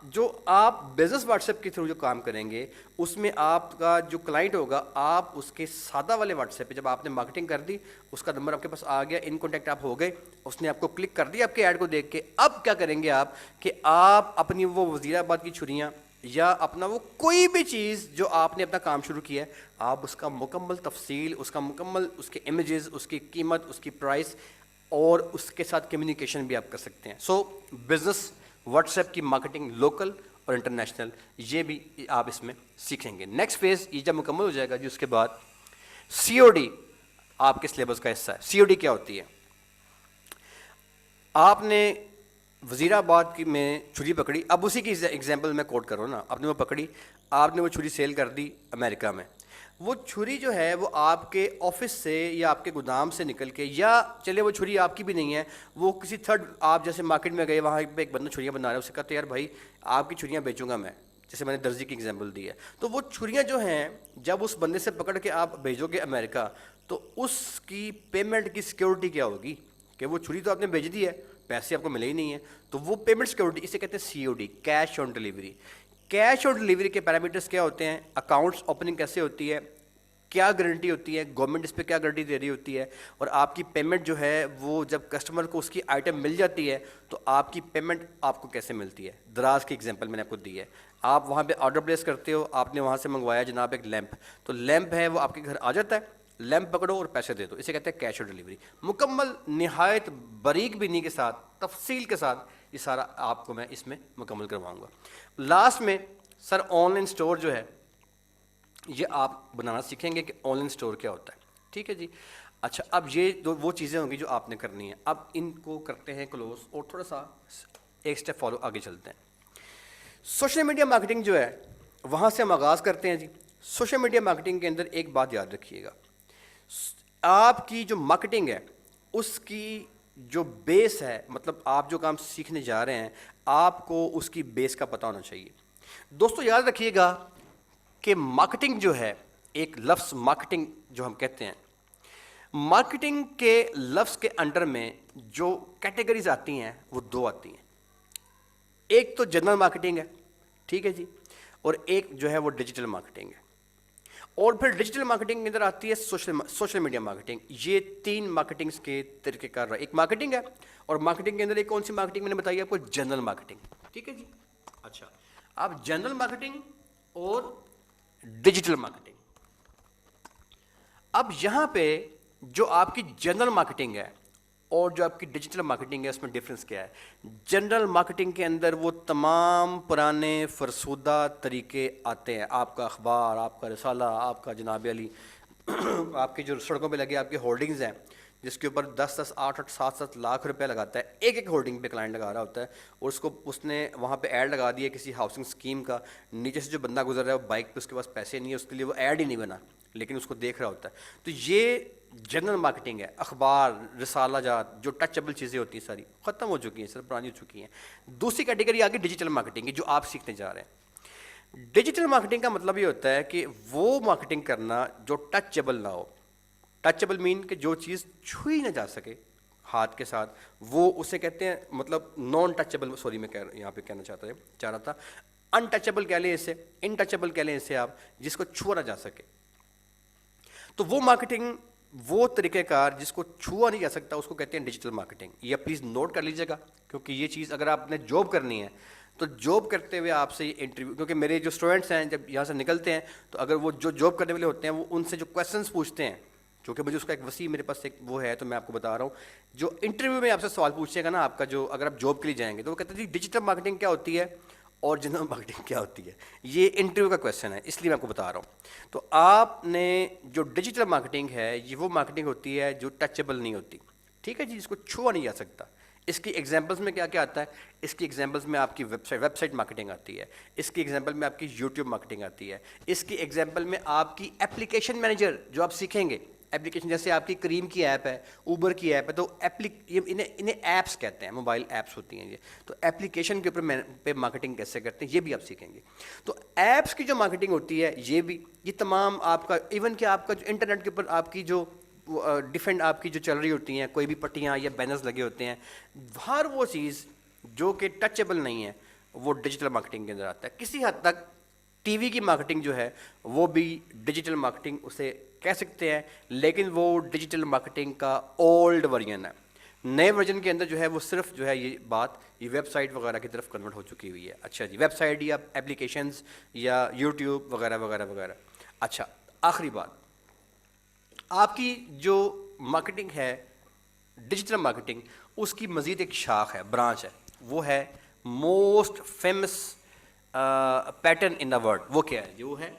جو آپ بزنس واٹس ایپ کے تھرو جو کام کریں گے اس میں آپ کا جو کلائنٹ ہوگا, آپ اس کے سادہ والے واٹس ایپ پہ جب آپ نے مارکیٹنگ کر دی, اس کا نمبر آپ کے پاس آ گیا, ان کانٹیکٹ آپ ہو گئے, اس نے آپ کو کلک کر دیا آپ کے ایڈ کو دیکھ کے. اب کیا کریں گے آپ کہ آپ اپنی وہ وزیر آباد کی چھریاں یا اپنا وہ کوئی بھی چیز جو آپ نے اپنا کام شروع کیا ہے, آپ اس کا مکمل تفصیل, اس کا مکمل اس کے امیجز, اس کی قیمت, اس کی پرائس اور اس کے ساتھ کمیونیکیشن بھی آپ کر سکتے ہیں. سو بزنس واٹس ایپ کی مارکیٹنگ لوکل اور انٹرنیشنل, یہ بھی آپ اس میں سیکھیں گے. نیکسٹ فیز یہ جب مکمل ہو جائے گا جی, اس کے بعد سی او ڈی آپ کے سلیبس کا حصہ ہے. سی او ڈی کیا ہوتی ہے؟ آپ نے وزیر آباد کی میں چھری پکڑی, اب اسی کی ایگزامپل میں کوٹ کروں نا, آپ نے وہ پکڑی, آپ نے وہ چھری سیل کر دی امریکہ میں. وہ چھری جو ہے وہ آپ کے آفس سے یا آپ کے گودام سے نکل کے, یا چلے وہ چھری آپ کی بھی نہیں ہے, وہ کسی تھرڈ, آپ جیسے مارکیٹ میں گئے وہاں پہ ایک بندہ چھریاں بنا رہا ہے, اسے کہتے ہیں یار بھائی آپ کی چھریاں بیچوں گا میں, جیسے میں نے درزی کی ایگزامپل دی ہے. تو وہ چھریاں جو ہیں جب اس بندے سے پکڑ کے آپ بھیجو گے امریکہ, تو اس کی پیمنٹ کی سیکیورٹی کیا ہوگی کہ وہ چھری تو آپ نے بھیج دی ہے, پیسے آپ کو ملے ہی نہیں ہیں, تو وہ پیمنٹ سیکیورٹی, اسے کہتے ہیں C O D, cash on delivery. Cash on delivery کے پیرامیٹرز کیا ہوتے ہیں؟ اکاؤنٹس اوپننگ کیسے ہوتی ہے, کیا گارنٹی ہوتی ہے, گورنمنٹ اس پہ کیا گارنٹی دے رہی ہوتی ہے, اور آپ کی پیمنٹ جو ہے وہ جب کسٹمر کو اس کی آئٹم مل جاتی ہے تو آپ کی پیمنٹ آپ کو کیسے ملتی ہے. دراز کی ایگزامپل میں نے آپ کو دی ہے, آپ وہاں پہ آرڈر پلیس کرتے ہو, آپ نے وہاں سے منگوایا جناب ایک لیمپ, تو لیمپ ہے وہ آپ کے گھر آ جاتا ہے, لیمپ پکڑو اور پیسے دے دو, اسے کہتے ہیں کیش آن ڈلیوری. مکمل نہایت باریک بینی کے ساتھ, تفصیل کے ساتھ یہ سارا آپ کو میں اس میں مکمل کرواؤں گا. لاسٹ میں سر آن لائن سٹور جو ہے یہ آپ بنانا سیکھیں گے کہ آن لائن سٹور کیا ہوتا ہے. ٹھیک ہے جی, اچھا اب یہ وہ چیزیں ہوں گی جو آپ نے کرنی ہیں. اب ان کو کرتے ہیں کلوز اور تھوڑا سا ایک سٹیپ فالو آگے چلتے ہیں. سوشل میڈیا مارکیٹنگ جو ہے وہاں سے ہم آغاز کرتے ہیں جی. سوشل میڈیا مارکیٹنگ کے اندر ایک بات یاد رکھیے گا, آپ کی جو مارکیٹنگ ہے اس کی جو بیس ہے, مطلب آپ جو کام سیکھنے جا رہے ہیں آپ کو اس کی بیس کا پتہ ہونا چاہیے. دوستو یاد رکھیے گا کہ مارکیٹنگ جو ہے, ایک لفظ مارکیٹنگ جو ہم کہتے ہیں, مارکیٹنگ کے لفظ کے انڈر میں جو کیٹیگریز آتی ہیں وہ دو آتی ہیں. ایک تو جنرل مارکیٹنگ ہے، ٹھیک ہے جی، اور ایک جو ہے وہ ڈیجیٹل مارکیٹنگ ہے. اور پھر ڈیجیٹل مارکیٹنگ کے اندر آتی ہے سوشل میڈیا مارکیٹنگ. یہ 3 مارکیٹنگس کے طریقہ کار رہا. ایک مارکیٹنگ ہے، اور مارکیٹنگ کے اندر ایک کون سی مارکیٹنگ میں نے بتائی آپ کو؟ General marketing. ٹھیک ہے جی. اچھا، اب جنرل مارکیٹنگ اور ڈیجیٹل مارکیٹنگ. اب یہاں پہ جو آپ کی جنرل مارکیٹنگ ہے اور جو آپ کی ڈیجیٹل مارکیٹنگ ہے اس میں ڈفرینس کیا ہے؟ جنرل مارکیٹنگ کے اندر وہ تمام پرانے فرسودہ طریقے آتے ہیں. آپ کا اخبار، آپ کا رسالہ، آپ کا جناب علی آپ کی جو سڑکوں پہ لگے آپ کے ہولڈنگز ہیں جس کے اوپر 10 8 7 لاکھ روپے لگاتا ہے، ایک ہولڈنگ پہ کلائنٹ لگا رہا ہوتا ہے، اور اس نے وہاں پہ ایڈ لگا دیا کسی ہاؤسنگ اسکیم کا. نیچے سے جو بندہ گزر رہا ہے وہ بائک پہ، اس کے پاس پیسے نہیں ہے، اس کے لیے وہ ایڈ ہی نہیں بنا، لیکن اس کو دیکھ رہا ہوتا ہے. تو یہ جنرل مارکیٹنگ ہے. اخبار، رسالہ جات، جو ٹچبل چیزیں ہوتی ہیں ساری ختم ہو چکی ہیں، سر پرانی ہو چکی ہیں. دوسری کیٹیگری آگے ڈیجیٹل مارکیٹنگ کی جو آپ سیکھنے جا رہے ہیں. ڈیجیٹل مارکیٹنگ کا مطلب یہ ہوتا ہے کہ وہ مارکیٹنگ کرنا جو ٹچبل نہ ہو. ٹچبل مین کہ جو چیز چھوئی نہ جا سکے ہاتھ کے ساتھ، وہ اسے کہتے ہیں، مطلب نان ٹچبل. سوری میں یہاں پہ کہنا چاہ رہا تھا ان ٹچبل کہہ لیں اسے، ان ٹچبل کہہ لیں اسے آپ، جس کو چھوا نہ جا سکے. تو وہ مارکیٹنگ، وہ طریقہ کار جس کو چھوا نہیں جا سکتا، اس کو کہتے ہیں ڈیجیٹل مارکیٹنگ. یہ پلیز نوٹ کر لیجیے گا، کیونکہ یہ چیز اگر آپ نے جاب کرنی ہے تو جاب کرتے ہوئے آپ سے یہ انٹرویو، کیونکہ میرے جو اسٹوڈنٹس ہیں جب یہاں سے نکلتے ہیں تو اگر وہ جو جاب کرنے والے ہوتے ہیں وہ ان سے جو کویشچنس پوچھتے ہیں، کیونکہ مجھے اس کا ایک وسیع میرے پاس ایک وہ ہے، تو میں آپ کو بتا رہا ہوں. جو انٹرویو میں آپ سے سوال پوچھے گا نا آپ کا، جو اگر آپ جاب کے لیے جائیں گے تو وہ کہتے ہیں جی ڈیجیٹل مارکیٹنگ کیا ہوتی ہے اور جنرل مارکیٹنگ کیا ہوتی ہے. یہ انٹرویو کا کویشچن ہے، اس لیے میں آپ کو بتا رہا ہوں. تو آپ نے جو ڈیجیٹل مارکیٹنگ ہے یہ وہ مارکیٹنگ ہوتی ہے جو ٹچبل نہیں ہوتی. ٹھیک ہے جی، جس کو چھوا نہیں جا سکتا. اس کی ایگزامپلس میں کیا کیا آتا ہے؟ اس کی ایگزامپلس میں آپ کی ویب سائٹ مارکیٹنگ آتی ہے، اس کی ایگزامپل میں آپ کی یوٹیوب مارکیٹنگ آتی ہے، اس کی ایگزامپل میں آپ کی اپلیکیشن مینیجر جو آپ سیکھیں گے. ایپلیکیشن جیسے آپ کی کریم کی ایپ ہے، اوبر کی ایپ ہے، تو انہیں ایپس کہتے ہیں، موبائل ایپس ہوتی ہیں یہ. تو ایپلیکیشن کے اوپر پہ مارکیٹنگ کیسے کرتے ہیں یہ بھی آپ سیکھیں گے. تو ایپس کی جو مارکیٹنگ ہوتی ہے یہ تمام آپ کا، ایون کہ آپ کا جو انٹرنیٹ کے اوپر آپ کی جو ڈیفرنٹ آپ کی جو چل رہی ہوتی ہیں، کوئی بھی پٹیاں یا بینرز لگے ہوتے ہیں، ہر وہ چیز جو کہ ٹچبل نہیں ہے وہ ڈیجیٹل مارکیٹنگ کے اندر آتا ہے. کسی حد تک ٹی وی کی مارکیٹنگ جو ہے وہ بھی ڈیجیٹل مارکیٹنگ اسے کہہ سکتے ہیں، لیکن وہ ڈیجیٹل مارکیٹنگ کا اولڈ ورژن ہے. نئے ورژن کے اندر جو ہے وہ صرف جو ہے یہ بات یہ ویب سائٹ وغیرہ کی طرف کنورٹ ہو چکی ہوئی ہے. اچھا جی، ویب سائٹ یا اپلیکیشنز یا یوٹیوب وغیرہ وغیرہ وغیرہ. اچھا، آخری بات، آپ کی جو مارکیٹنگ ہے ڈیجیٹل مارکیٹنگ، اس کی مزید ایک شاخ ہے، برانچ ہے، وہ ہے most famous pattern in the world. وہ کیا ہے؟ وہ ہے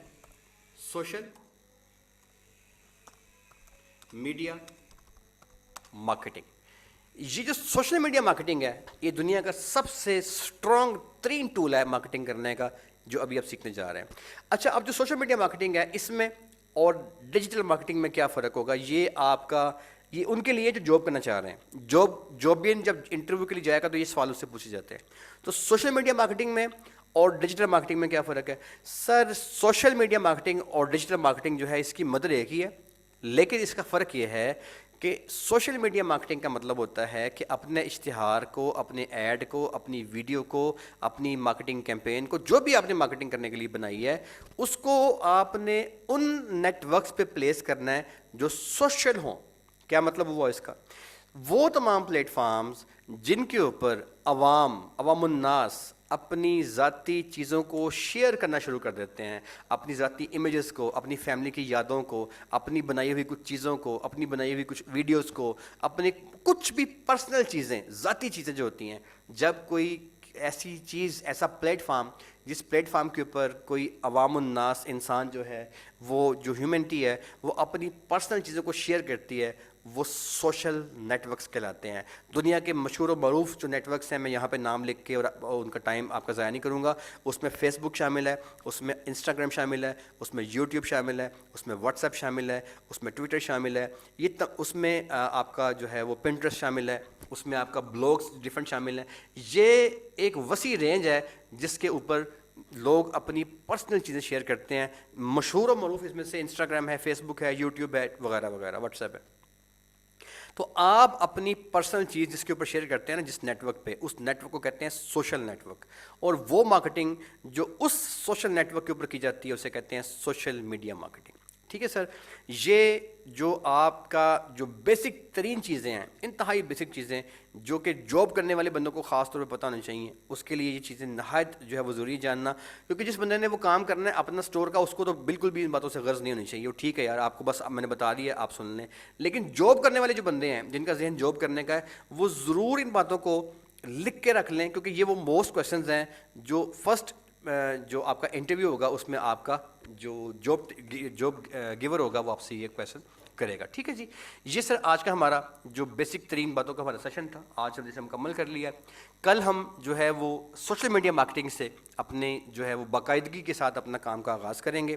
سوشل میڈیا مارکیٹنگ. یہ جو سوشل میڈیا مارکیٹنگ ہے یہ دنیا کا سب سے اسٹرانگ ترین ٹول ہے مارکیٹنگ کرنے کا، جو ابھی آپ سیکھنے جا رہے ہیں. اچھا، اب جو سوشل میڈیا مارکیٹنگ ہے اس میں اور ڈیجیٹل مارکیٹنگ میں کیا فرق ہوگا؟ یہ آپ کا، یہ ان کے لیے جو جاب کرنا چاہ رہے ہیں، جابین جب انٹرویو کے لیے جائے گا تو یہ سوال اس سے پوچھے جاتے ہیں. تو سوشل میڈیا مارکیٹنگ میں اور ڈیجیٹل مارکیٹنگ میں کیا فرق ہے؟ سر سوشل میڈیا مارکیٹنگ اور ڈیجیٹل مارکیٹنگ جو ہے اس کی مدر ایک ہی ہے، لیکن اس کا فرق یہ ہے کہ سوشل میڈیا مارکیٹنگ کا مطلب ہوتا ہے کہ اپنے اشتہار کو، اپنے ایڈ کو، اپنی ویڈیو کو، اپنی مارکیٹنگ کیمپین کو، جو بھی آپ نے مارکیٹنگ کرنے کے لیے بنائی ہے، اس کو آپ نے ان نیٹ ورکس پہ پلیس کرنا ہے جو سوشل ہوں. کیا مطلب ہوا اس کا؟ وہ تمام پلیٹ فارمز جن کے اوپر عوام الناس اپنی ذاتی چیزوں کو شیئر کرنا شروع کر دیتے ہیں، اپنی ذاتی امیجز کو، اپنی فیملی کی یادوں کو، اپنی بنائی ہوئی کچھ چیزوں کو، اپنی بنائی ہوئی کچھ ویڈیوز کو، اپنے کچھ بھی پرسنل چیزیں، ذاتی چیزیں جو ہوتی ہیں. جب کوئی ایسی چیز، ایسا پلیٹ فارم جس پلیٹ فارم کے اوپر کوئی عوام الناس انسان جو ہے، وہ جو ہیومنٹی ہے، وہ اپنی پرسنل چیزوں کو شیئر کرتی ہے، وہ سوشل نیٹ ورکس کہلاتے ہیں. دنیا کے مشہور و معروف جو نیٹ ورکس ہیں، میں یہاں پہ نام لکھ کے اور ان کا ٹائم آپ کا ضائع نہیں کروں گا. اس میں فیس بک شامل ہے، اس میں انسٹاگرام شامل ہے، اس میں یوٹیوب شامل ہے، اس میں واٹس ایپ شامل ہے، اس میں ٹویٹر شامل ہے، اس میں آپ کا جو ہے وہ پنٹرسٹ شامل ہے، اس میں آپ کا بلاگس ڈفرینٹ شامل ہیں. یہ ایک وسیع رینج ہے جس کے اوپر لوگ اپنی پرسنل چیزیں شیئر کرتے ہیں. مشہور و معروف اس میں سے انسٹاگرام ہے، فیس بک ہے، یوٹیوب ہے، وغیرہ وغیرہ، واٹس ایپ ہے. تو آپ اپنی پرسنل چیز جس کے اوپر شیئر کرتے ہیں نا جس نیٹ ورک پہ، اس نیٹ ورک کو کہتے ہیں سوشل نیٹ ورک، اور وہ مارکیٹنگ جو اس سوشل نیٹ ورک کے اوپر کی جاتی ہے اسے کہتے ہیں سوشل میڈیا مارکیٹنگ. ٹھیک ہے سر. یہ جو آپ کا جو بیسک ترین چیزیں ہیں، انتہائی بیسک چیزیں جو کہ جاب کرنے والے بندوں کو خاص طور پہ پتہ ہونا چاہیے، اس کے لیے یہ چیزیں نہایت جو ہے وہ ضروری جاننا. کیونکہ جس بندے نے وہ کام کرنا ہے اپنا اسٹور کا، اس کو تو بالکل بھی ان باتوں سے غرض نہیں ہونی چاہیے. وہ ٹھیک ہے یار، آپ کو بس میں نے بتا دیا آپ سن لیں. لیکن جاب کرنے والے جو بندے ہیں جن کا ذہن جاب کرنے کا ہے، وہ ضرور ان باتوں کو لکھ کے رکھ لیں، کیونکہ یہ وہ موسٹ کویشچنز ہیں جو فرسٹ جو آپ کا انٹرویو ہوگا اس میں آپ کا جو جاب گیور ہوگا وہ آپ سے یہ کویشچن کرے گا. ٹھیک ہے جی. یہ سر آج کا ہمارا جو بیسک ترین باتوں کا ہمارا سیشن تھا، آج ہم جیسے مکمل کر لیا. کل ہم جو ہے وہ سوشل میڈیا مارکیٹنگ سے اپنے جو ہے وہ باقاعدگی کے ساتھ اپنا کام کا آغاز کریں گے.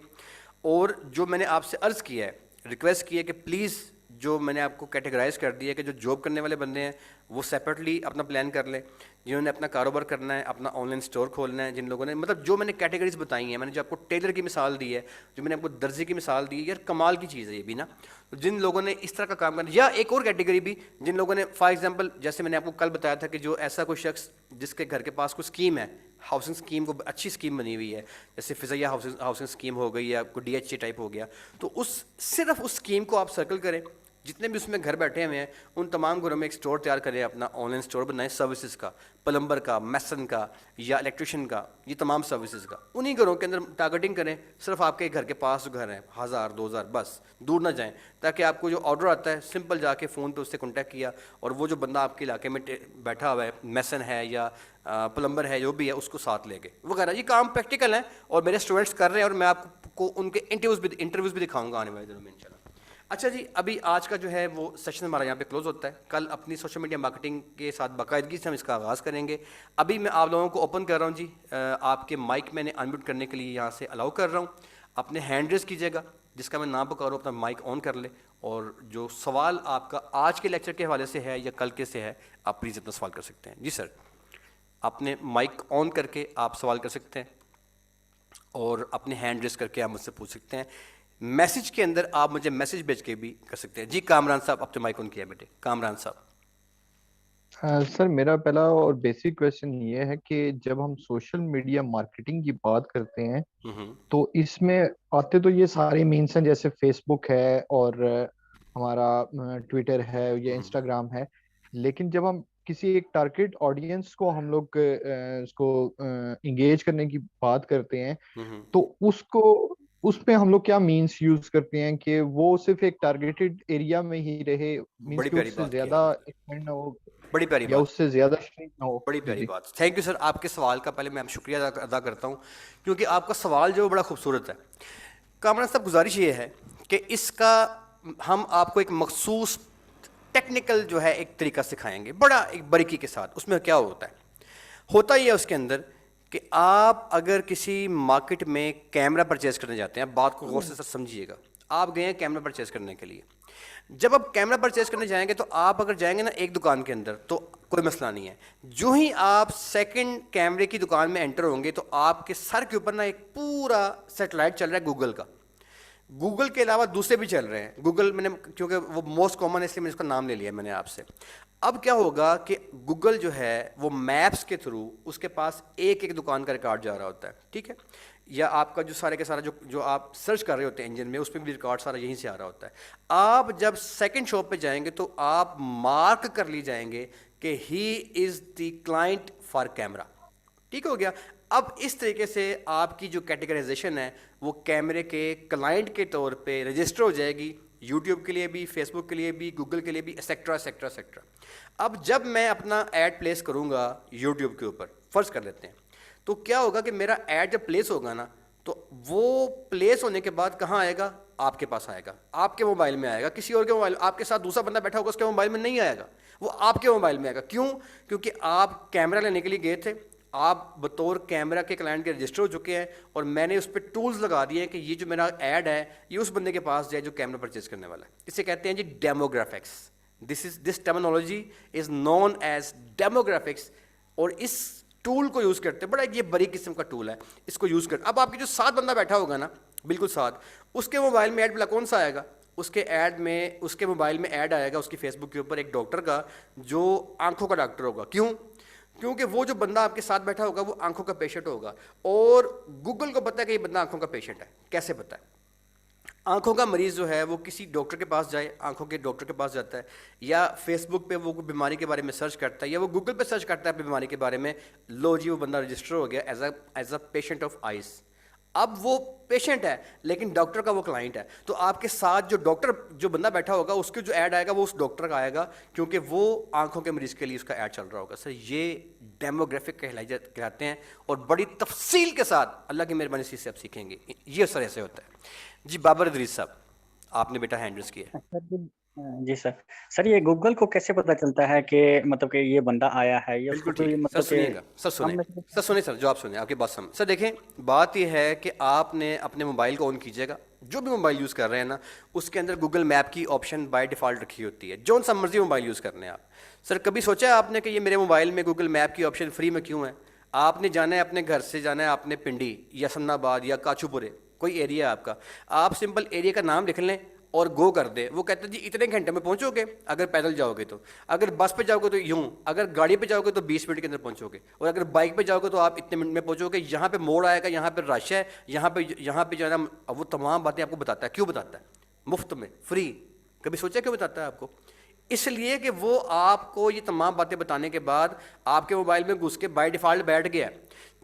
اور جو میں نے آپ سے عرض کیا ہے، ریکویسٹ کی ہے کہ پلیز جو میں نے آپ کو کیٹیگرائز کر دیا ہے کہ جو جاب کرنے والے بندے ہیں وہ سیپریٹلی اپنا پلان کر لیں، جنہوں نے اپنا کاروبار کرنا ہے، اپنا آن لائن اسٹور کھولنا ہے، جن لوگوں نے مطلب جو میں نے کیٹیگریز بتائی ہیں، میں نے جو آپ کو ٹیلر کی مثال دی ہے، جو میں نے آپ کو درزی کی مثال دی ہے، یار کمال کی چیز ہے یہ بھی نا. جن لوگوں نے اس طرح کا کام کرنا، یا ایک اور کیٹیگری بھی جن لوگوں نے فار ایگزامپل جیسے میں نے آپ کو کل بتایا تھا کہ جو ایسا کوئی شخص جس کے گھر کے پاس کوئی اسکیم ہے، ہاؤسنگ اسکیم کو اچھی اسکیم بنی ہوئی ہے، جیسے فضائیہ ہاؤسنگ اسکیم ہو گئی یا کوئی ڈی ایچ اے ٹائپ ہو گیا، تو صرف اس اسکیم کو آپ سرکل کریں. جتنے بھی اس میں گھر بیٹھے ہوئے ہیں ان تمام گھروں میں ایک اسٹور تیار کریں، اپنا آن لائن اسٹور بنائیں سروسز کا، پلمبر کا، میسن کا یا الیکٹریشین کا، یہ تمام سروسز کا. انہی گھروں کے اندر ٹارگیٹنگ کریں. صرف آپ کے گھر کے پاس جو گھر ہیں 1000 2000 بس دور نہ جائیں، تاکہ آپ کو جو آرڈر آتا ہے سمپل جا کے فون پہ اس سے کانٹیکٹ کیا، اور وہ جو بندہ آپ کے علاقے میں بیٹھا ہوا ہے، میسن ہے یا پلمبر ہے جو بھی ہے، اس کو ساتھ لے کے وغیرہ. یہ کام پریکٹیکل ہیں اور میرے اسٹوڈنٹس کر رہے ہیں، اور میں آپ کو ان کے انٹرویوز بھی دکھاؤں گا آنے والے دنوں میں انشاءاللہ. اچھا جی، ابھی آج کا جو ہے وہ سیشن ہمارا یہاں پہ کلوز ہوتا ہے. کل اپنی سوشل میڈیا مارکیٹنگ کے ساتھ باقاعدگی سے ہم اس کا آغاز کریں گے. ابھی میں آپ لوگوں کو اوپن کر رہا ہوں جی، آپ کے مائک میں نے انمیوٹ کرنے کے لیے یہاں سے الاؤ کر رہا ہوں. اپنے ہینڈ ریز کیجیے گا، جس کا میں نام پکاروں اپنا مائک آن کر لے، اور جو سوال آپ کا آج کے لیکچر کے حوالے سے ہے یا کل کے سے ہے، آپ پلیز اپنا سوال کر سکتے ہیں. جی سر، اپنے مائک آن کر کے آپ سوال کر سکتے ہیں اور اپنے ہینڈ ریز کر کے آپ مجھ سے پوچھ سکتے ہیں. میسج کے اندر آپ مجھے میسج بھیج کے بھی کر سکتے ہیں. جی کامران صاحب، اپنے مائک آن کیا بیٹے. کامران صاحب. سر میرا پہلا اور بیسک کویشچن یہ ہے کہ جب ہم سوشل میڈیا مارکیٹنگ کی بات کرتے ہیں تو اس میں آتے تو یہ سارے مینس ہیں، جیسے فیس بک ہے اور ہمارا ٹویٹر ہے یا انسٹاگرام ہے. لیکن جب ہم کسی ایک ٹارگیٹ آڈینس کو ہم لوگ اس کو انگیج کرنے کی بات کرتے ہیں تو اس پہ ہم لوگ کیا مینس یوز کرتے ہیں کہ وہ صرف ایک ٹارگیٹڈ ایریا میں ہی رہے، مینس بڑی کہ پیاری اس سے بات کی زیادہ آپ نے، ایکسپینڈ نہ ہو بڑی پیاری یا بات، اس سے زیادہ شرنک نہ ہو. بڑی جی پیاری جی بات. تھینک یو سر آپ کے سوال کا. پہلے میں آپ شکریہ ادا کرتا ہوں کیونکہ آپ کا سوال جو بڑا خوبصورت ہے. کامران صاحب، گزارش یہ ہے کہ اس کا ہم آپ کو ایک مخصوص ٹیکنیکل جو ہے ایک طریقہ سکھائیں گے بڑا ایک باریکی کے ساتھ. اس میں کیا ہوتا یہ ہے اس کے اندر کہ آپ اگر کسی مارکیٹ میں کیمرہ پرچیز کرنے جاتے ہیں، بات کو غور سے سر سمجھیے گا. آپ گئے ہیں کیمرہ پرچیز کرنے کے لیے. جب آپ کیمرہ پرچیز کرنے جائیں گے تو آپ اگر جائیں گے نا ایک دکان کے اندر تو کوئی مسئلہ نہیں ہے. جو ہی آپ سیکنڈ کیمرے کی دکان میں انٹر ہوں گے تو آپ کے سر کے اوپر نا ایک پورا سیٹلائٹ چل رہا ہے گوگل کا. گوگل کے علاوہ دوسرے بھی چل رہے ہیں. گوگل میں نے کیونکہ وہ موسٹ کامن ہے اس لیے میں نے اس کا نام لے لیا میں نے آپ سے. اب کیا ہوگا کہ گوگل جو ہے وہ میپس کے تھرو اس کے پاس ایک ایک دکان کا ریکارڈ جا رہا ہوتا ہے. ٹھیک ہے، یا آپ کا جو سارے کا سارا جو آپ سرچ کر رہے ہوتے ہیں انجن میں، اس میں بھی ریکارڈ سارا یہیں سے آ رہا ہوتا ہے. آپ جب سیکنڈ شاپ پہ جائیں گے تو آپ مارک کر لی جائیں گے کہ ہی از دی کلائنٹ فار کیمرہ. ٹھیک ہو گیا. اب اس طریقے سے آپ کی جو کیٹیگرائزیشن ہے وہ کیمرے کے کلائنٹ کے طور پہ رجسٹر ہو جائے گی، یوٹیوب کے لیے بھی، فیس بک کے لیے بھی، گوگل کے لیے بھی، ایکسیکٹرا ایکسیکٹرا ایکسیکٹرا. اب جب میں اپنا ایڈ پلیس کروں گا یوٹیوب کے اوپر، فرض کر لیتے ہیں، تو کیا ہوگا کہ میرا ایڈ جب پلیس ہوگا نا تو وہ پلیس ہونے کے بعد کہاں آئے گا؟ آپ کے پاس آئے گا، آپ کے موبائل میں آئے گا. کسی اور کے موبائل، آپ کے ساتھ دوسرا بندہ بیٹھا ہوگا اس کے موبائل میں نہیں آئے گا، وہ آپ کے موبائل میں آئے گا. کیوں؟ کیونکہ آپ کیمرہ لینے کے لیے گئے تھے، آپ بطور کیمرہ کے کلائنٹ کے رجسٹر ہو چکے ہیں، اور میں نے اس پہ ٹولز لگا دیے ہیں کہ یہ جو میرا ایڈ ہے یہ اس بندے کے پاس جائے جو کیمرہ پرچیز کرنے والا ہے. اسے کہتے ہیں جی demographics. This terminology is known as demographics. اور اس ٹول کو یوز کرتے ہیں، بڑا یہ بڑی قسم کا ٹول ہے، اس کو یوز کرتے. اب آپ کے جو ساتھ بندہ بیٹھا ہوگا نا، بالکل ساتھ، اس کے موبائل میں ایڈ بلا کون سا آئے گا؟ اس کے ایڈ میں اس کے موبائل میں ایڈ آئے گا اس کی فیس بک کے اوپر ایک ڈاکٹر کا جو آنکھوں کا ڈاکٹر ہوگا. کیوں؟ کیونکہ وہ جو بندہ آپ کے ساتھ بیٹھا ہوگا وہ آنکھوں کا پیشنٹ ہوگا, اور گوگل کو پتہ ہے کہ یہ بندہ آنکھوں کا پیشنٹ ہے. کیسے پتہ ہے؟ آنکھوں کا مریض جو ہے وہ کسی ڈاکٹر کے پاس جائے, آنکھوں کے ڈاکٹر کے پاس جاتا ہے, یا فیس بک پہ وہ بیماری کے بارے میں سرچ کرتا ہے, یا وہ گوگل پہ سرچ کرتا ہے اپنی بیماری کے بارے میں, لو جی وہ بندہ رجسٹر ہو گیا as a patient of eyes. اب وہ پیشنٹ ہے لیکن ڈاکٹر کا وہ کلائنٹ ہے, تو آپ کے ساتھ جو ڈاکٹر جو بندہ بیٹھا ہوگا اس کے جو ایڈ آئے گا وہ اس ڈاکٹر کا آئے گا, کیونکہ وہ آنکھوں کے مریض کے لیے اس کا ایڈ چل رہا ہوگا. سر یہ ڈیموگرافک کہلاتے ہیں, اور بڑی تفصیل کے ساتھ اللہ کی مہربانی سے آپ سیکھیں گے. یہ سر ایسے ہوتا ہے. جی بابر ادریس صاحب, آپ نے بیٹا ہینڈ ریز کیا ہے. جی سر. سر یہ گوگل کو کیسے پتہ چلتا ہے کہ مطلب کہ یہ بندہ آیا ہے, یا اس بالکل کو ٹھیک کوئی ہے سر, مطلب سنیے گا سر, سنیں سر, جو آپ سنیں آپ کی بات سر دیکھیں, بات یہ ہے کہ آپ نے اپنے موبائل کو آن کیجیے گا, جو بھی موبائل یوز کر رہے ہیں نا اس کے اندر گوگل میپ کی آپشن بائی ڈیفالٹ رکھی ہوتی ہے, جو سا مرضی موبائل یوز کرنے ہیں آپ. سر کبھی سوچا ہے آپ نے کہ یہ میرے موبائل میں گوگل میپ کی آپشن فری میں کیوں ہے؟ آپ نے جانا ہے اپنے گھر سے, جانا ہے آپ نے پنڈی یا سن آباد یا کاچو پورے, کوئی ایریا ہے آپ کا, آپ سمپل ایریا کا نام لکھ لیں اور گو کر دیں. وہ کہتے ہیں جی اتنے گھنٹے میں پہنچو گے اگر پیدل جاؤ گے تو, اگر بس پہ جاؤ گے تو یوں, اگر گاڑی پہ جاؤ گے تو 20 منٹ کے اندر پہنچو گے, اور اگر بائک پہ جاؤ گے تو آپ اتنے منٹ میں پہنچو گے. یہاں پہ موڑ آئے گا, یہاں پہ رش ہے, یہاں پہ جو ہے نا وہ تمام باتیں آپ کو بتاتا ہے. کیوں بتاتا ہے؟ مفت میں, فری. کبھی سوچا کیوں بتاتا ہے آپ کو؟ اس لیے کہ وہ آپ کو یہ تمام باتیں بتانے کے بعد آپ کے موبائل میں گھس کے بائی ڈیفالٹ بیٹھ گیا.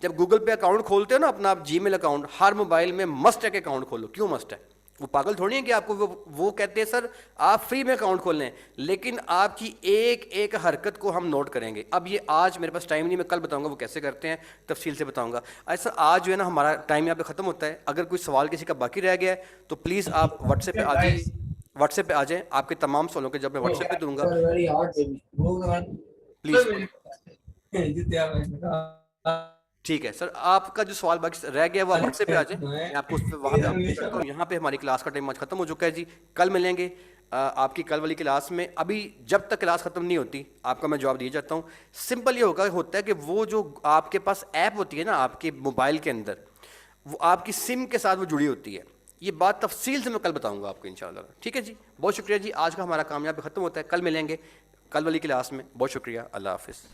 جب گوگل پہ اکاؤنٹ کھولتے ہو نا اپنا, آپ جی میل اکاؤنٹ ہر موبائل میں مسٹ ہے کہ اکاؤنٹ کھولو. کیوں مسٹ ہے؟ وہ پاگل تھوڑی ہیں کہ آپ کو وہ کہتے ہیں سر آپ فری میں اکاؤنٹ کھول لیں, لیکن آپ کی ایک ایک حرکت کو ہم نوٹ کریں گے. اب یہ آج میرے پاس ٹائم نہیں, میں کل بتاؤں گا وہ کیسے کرتے ہیں, تفصیل سے بتاؤں گا. ایسا آج جو ہے نا ہمارا ٹائم یہاں پہ ختم ہوتا ہے. اگر کوئی سوال کسی کا باقی رہ گیا ہے تو پلیز آپ واٹس ایپ پہ آ جائیے, واٹس ایپ پہ آ جائیں. آپ کے تمام سوالوں کے جب میں واٹس ایپ پہ دوں گا پلیز. ٹھیک ہے سر, آپ کا جو سوال باقی رہ گیا وہ واٹس ایپ پہ آ جائیں, میں آپ کو اس پہ وہاں پہ اپڈیٹ کرتا ہوں. یہاں پہ ہماری کلاس کا ٹائم آج ختم ہو چکا ہے جی. کل ملیں گے آپ کی کل والی کلاس میں. ابھی جب تک کلاس ختم نہیں ہوتی آپ کا میں جواب دیا جاتا ہوں. سمپل یہ ہوتا ہے کہ وہ جو آپ کے پاس ایپ ہوتی ہے نا آپ کے موبائل کے اندر, وہ آپ کی سم کے ساتھ وہ جڑی ہوتی ہے. یہ بات تفصیل سے میں کل بتاؤں گا آپ کو انشاءاللہ. ٹھیک ہے جی, بہت شکریہ جی. آج کا ہمارا کام یہاں پہ ختم ہوتا ہے, کل ملیں گے کل والی کلاس میں. بہت شکریہ, اللہ حافظ.